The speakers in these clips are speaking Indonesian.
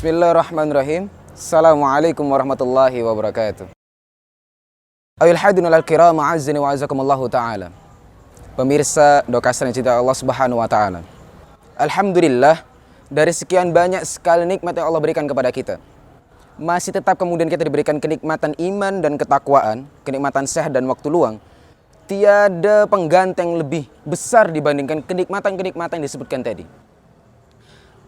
Bismillahirrahmanirrahim. Assalamualaikum warahmatullahi wabarakatuh. Ayuhal hadinul al-kiram, a'azzani wa a'azzakumullahu ta'ala. Pemirsa Dokastra yang cinta Allah Subhanahu wa taala. Alhamdulillah, dari sekian banyak sekali nikmat yang Allah berikan kepada kita, masih tetap kemudian kita diberikan kenikmatan iman dan ketakwaan, kenikmatan sehat dan waktu luang. Tiada pengganti yang lebih besar dibandingkan kenikmatan-kenikmatan yang disebutkan tadi.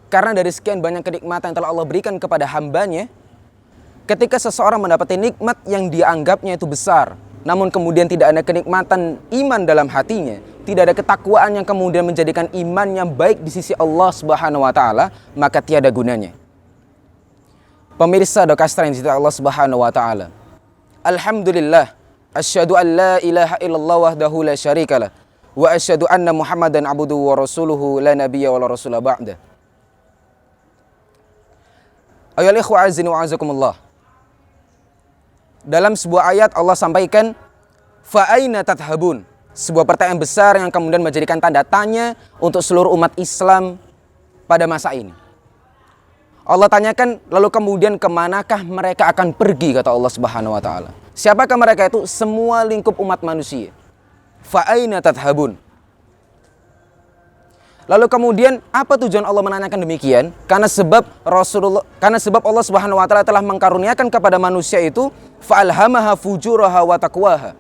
Karena dari sekian banyak kenikmatan yang telah Allah berikan kepada hambanya, ketika seseorang mendapati nikmat yang dianggapnya itu besar, namun kemudian tidak ada kenikmatan iman dalam hatinya, tidak ada ketakwaan yang kemudian menjadikan imannya baik di sisi Allah Subhanahu wa taala, maka tiada gunanya. Pemirsa Dokastra yang dicintai Allah Subhanahu wa taala. Alhamdulillah, asyhadu an la ilaha illallah wahdahu la syarikalah wa asyhadu anna Muhammadan abduhu wa rasuluhu la nabiyya wa la rasula ba'da. Ayolah ikhwa azini wa azakumullah. Dalam sebuah ayat Allah sampaikan fa aina tadhhabun, sebuah pertanyaan besar yang kemudian menjadikan tanda tanya untuk seluruh umat Islam pada masa ini. Allah tanyakan, lalu kemudian kemanakah mereka akan pergi, kata Allah Subhanahu wa taala. Siapakah mereka itu? Semua lingkup umat manusia. Fa aina tadhhabun. Lalu kemudian apa tujuan Allah menanyakan demikian? Karena sebab Allah Subhanahu wa taala telah mengkaruniakan kepada manusia itu fa'alhamaha fujuraha wa taqwaha.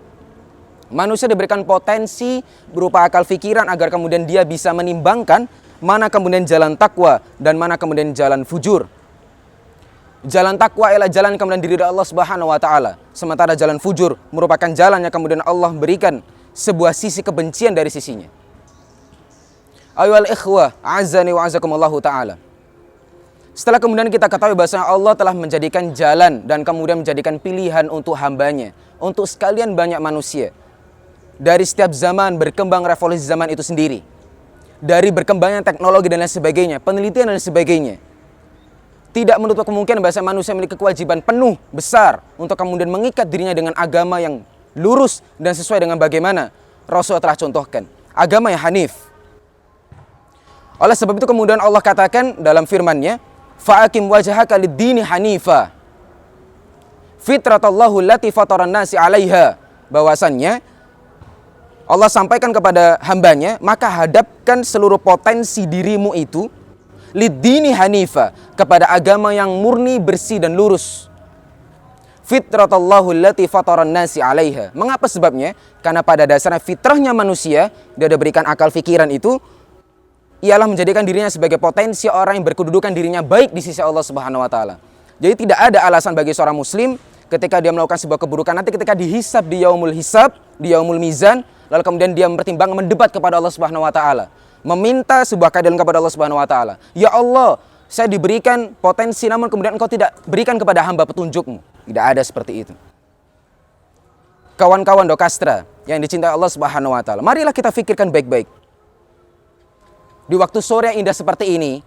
Manusia diberikan potensi berupa akal fikiran agar kemudian dia bisa menimbangkan mana kemudian jalan takwa dan mana kemudian jalan fujur. Jalan takwa ialah jalan yang kemudian diridhai Allah Subhanahu wa taala, sementara jalan fujur merupakan jalan yang kemudian Allah berikan sebuah sisi kebencian dari sisinya. Ayohal ikhwah, a'azzani wa a'azzakumullahu ta'ala. Setelah kemudian kita ketahui bahwa Allah telah menjadikan jalan dan kemudian menjadikan pilihan untuk hambanya, untuk sekalian banyak manusia. Dari setiap zaman berkembang revolusi zaman itu sendiri. Dari berkembangnya teknologi dan lain sebagainya, penelitian dan lain sebagainya. Tidak menutup kemungkinan bahwa manusia memiliki kewajiban penuh, besar, untuk kemudian mengikat dirinya dengan agama yang lurus dan sesuai dengan bagaimana Rasul telah contohkan. Agama yang hanif. Oleh sebab itu kemudian Allah katakan dalam firman-Nya, fa'akim wajhaka lid-dini hanifa. Fitratallahu allati fataran nasi 'alaiha. Bahwasannya Allah sampaikan kepada hambanya, maka hadapkan seluruh potensi dirimu itu lid-dini hanifa, kepada agama yang murni, bersih dan lurus. Fitratallahu allati fataran nasi 'alaiha. Mengapa sebabnya? Karena pada dasarnya fitrahnya manusia, dia diberikan akal fikiran itu ialah menjadikan dirinya sebagai potensi orang yang berkedudukan dirinya baik di sisi Allah Subhanahu wa taala. Jadi tidak ada alasan bagi seorang muslim ketika dia melakukan sebuah keburukan, nanti ketika dihisab di yaumul hisab, di yaumul mizan, lalu kemudian dia mempertimbangkan, mendebat kepada Allah Subhanahu wa taala, meminta sebuah keadilan kepada Allah Subhanahu wa taala. Ya Allah, saya diberikan potensi namun kemudian Engkau tidak berikan kepada hamba petunjuk-Mu. Tidak ada seperti itu. Kawan-kawan Dokastra yang dicintai Allah Subhanahu wa taala, marilah kita fikirkan baik-baik. Di waktu sore yang indah seperti ini,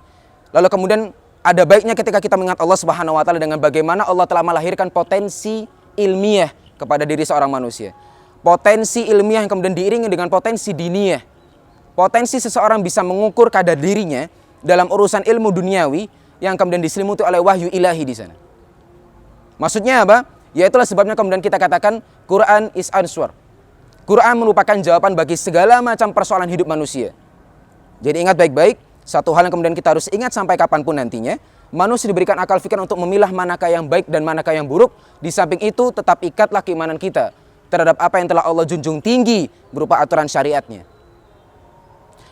lalu kemudian ada baiknya ketika kita mengingat Allah Subhanahu wa taala dengan bagaimana Allah telah melahirkan potensi ilmiah kepada diri seorang manusia. Potensi ilmiah yang kemudian diiringi dengan potensi diniyah. Potensi seseorang bisa mengukur kadar dirinya dalam urusan ilmu duniawi yang kemudian diselimuti oleh wahyu ilahi di sana. Maksudnya apa? Ya itulah sebabnya kemudian kita katakan Quran is answer. Quran merupakan jawaban bagi segala macam persoalan hidup manusia. Jadi ingat baik-baik, satu hal yang kemudian kita harus ingat sampai kapanpun nantinya, manusia diberikan akal fikir untuk memilah manakah yang baik dan manakah yang buruk. Di samping itu tetap ikatlah keimanan kita terhadap apa yang telah Allah junjung tinggi berupa aturan syariatnya.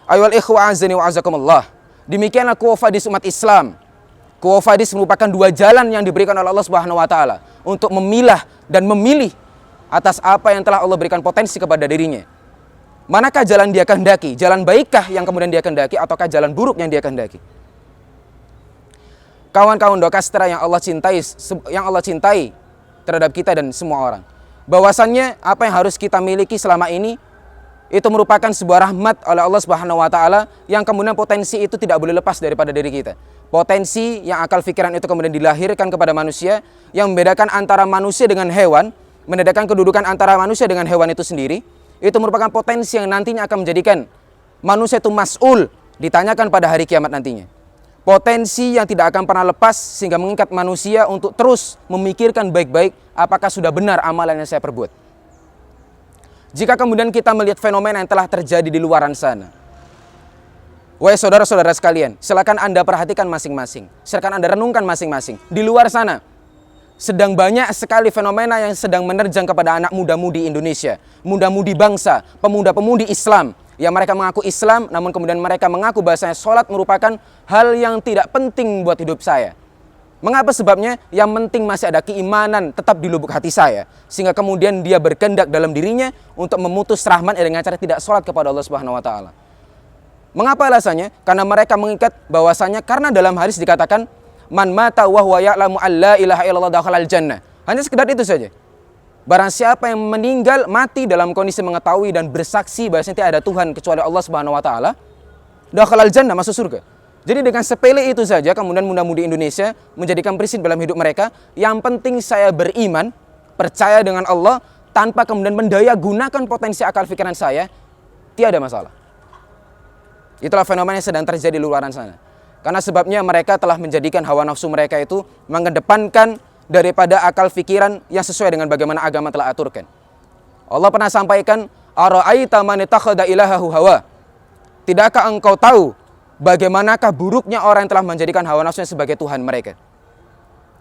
Ayohal ikhwa azani wa azakumullah. Demikianlah quwafadis umat Islam. Quwafadis merupakan dua jalan yang diberikan oleh Allah Subhanahu wa taala untuk memilah dan memilih atas apa yang telah Allah berikan potensi kepada dirinya. Manakah jalan dia kehendaki? Jalan baikkah yang kemudian dia kehendaki ataukah jalan buruk yang dia kehendaki? Kawan-kawan Dokastra yang Allah cintai terhadap kita dan semua orang. Bahwasannya apa yang harus kita miliki selama ini itu merupakan sebuah rahmat oleh Allah Subhanahu wa taala yang kemudian potensi itu tidak boleh lepas daripada diri kita. Potensi yang akal fikiran itu kemudian dilahirkan kepada manusia yang membedakan antara manusia dengan hewan, membedakan kedudukan antara manusia dengan hewan itu sendiri. Itu merupakan potensi yang nantinya akan menjadikan manusia itu mas'ul, ditanyakan pada hari kiamat nantinya. potensi yang tidak akan pernah lepas sehingga mengikat manusia untuk terus memikirkan baik-baik apakah sudah benar amalan yang saya perbuat. Jika kemudian kita melihat fenomena yang telah terjadi di luaran sana, wahai saudara-saudara sekalian, silakan Anda perhatikan masing-masing, silakan Anda renungkan masing-masing. Di luar sana sedang banyak sekali fenomena yang sedang menerjang kepada anak muda-mudi Indonesia, muda-mudi bangsa, pemuda-pemudi Islam, yang mereka mengaku Islam, namun kemudian mereka mengaku bahasanya sholat merupakan hal yang tidak penting buat hidup saya. Mengapa sebabnya? Yang penting masih ada keimanan tetap di lubuk hati saya, sehingga kemudian dia berkehendak dalam dirinya untuk memutus rahmat dengan cara tidak sholat kepada Allah Subhanahu Wa Taala. Mengapa alasannya? Karena mereka mengikat bahwasanya karena dalam hadis dikatakan man mata wa huwa ya'lamu alla ilaha illallah dakhalal jannah. Hanya sekedar itu saja. Barang siapa yang meninggal mati dalam kondisi mengetahui dan bersaksi bahwasanya tidak ada Tuhan kecuali Allah Subhanahu Wa Taala, dakhalal jannah, masuk surga. Jadi dengan sepele itu saja kemudian muda-mudi Indonesia menjadikan prinsip dalam hidup mereka, yang penting saya beriman, percaya dengan Allah tanpa kemudian mendaya gunakan potensi akal pikiran saya, tiada masalah. Itulah fenomena yang sedang terjadi di luar sana. Karena sebabnya mereka telah menjadikan hawa nafsu mereka itu mengedepankan daripada akal pikiran yang sesuai dengan bagaimana agama telah aturkan. Allah pernah sampaikan, ara'aita man ittakhadha ilahahu hawa. Tidakkah engkau tahu bagaimanakah buruknya orang yang telah menjadikan hawa nafsunya sebagai Tuhan mereka?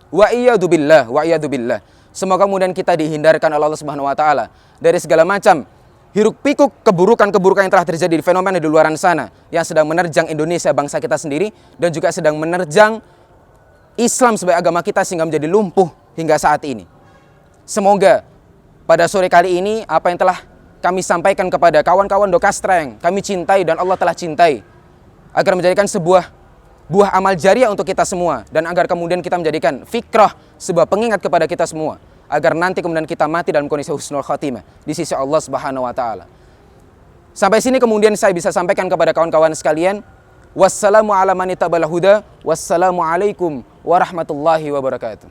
Wa iyadu billah, wa iyadu billah. Semoga kemudian kita dihindarkan oleh Allah Subhanahu Wa Taala dari segala macam hiruk pikuk keburukan-keburukan yang telah terjadi di fenomena di luaran sana yang sedang menerjang Indonesia bangsa kita sendiri dan juga sedang menerjang Islam sebagai agama kita sehingga menjadi lumpuh hingga saat ini. Semoga pada sore kali ini apa yang telah kami sampaikan kepada kawan-kawan Dokastra yang kami cintai dan Allah telah cintai, agar menjadikan sebuah buah amal jariah untuk kita semua, dan agar kemudian kita menjadikan fikrah sebuah pengingat kepada kita semua, agar nanti kemudian kita mati dalam kondisi husnul khatimah di sisi Allah Subhanahu Wa Taala. Sampai sini kemudian saya bisa sampaikan kepada kawan-kawan sekalian, wassalamu ala man ittaba'al huda, wassalamu alaikum warahmatullahi wabarakatuh.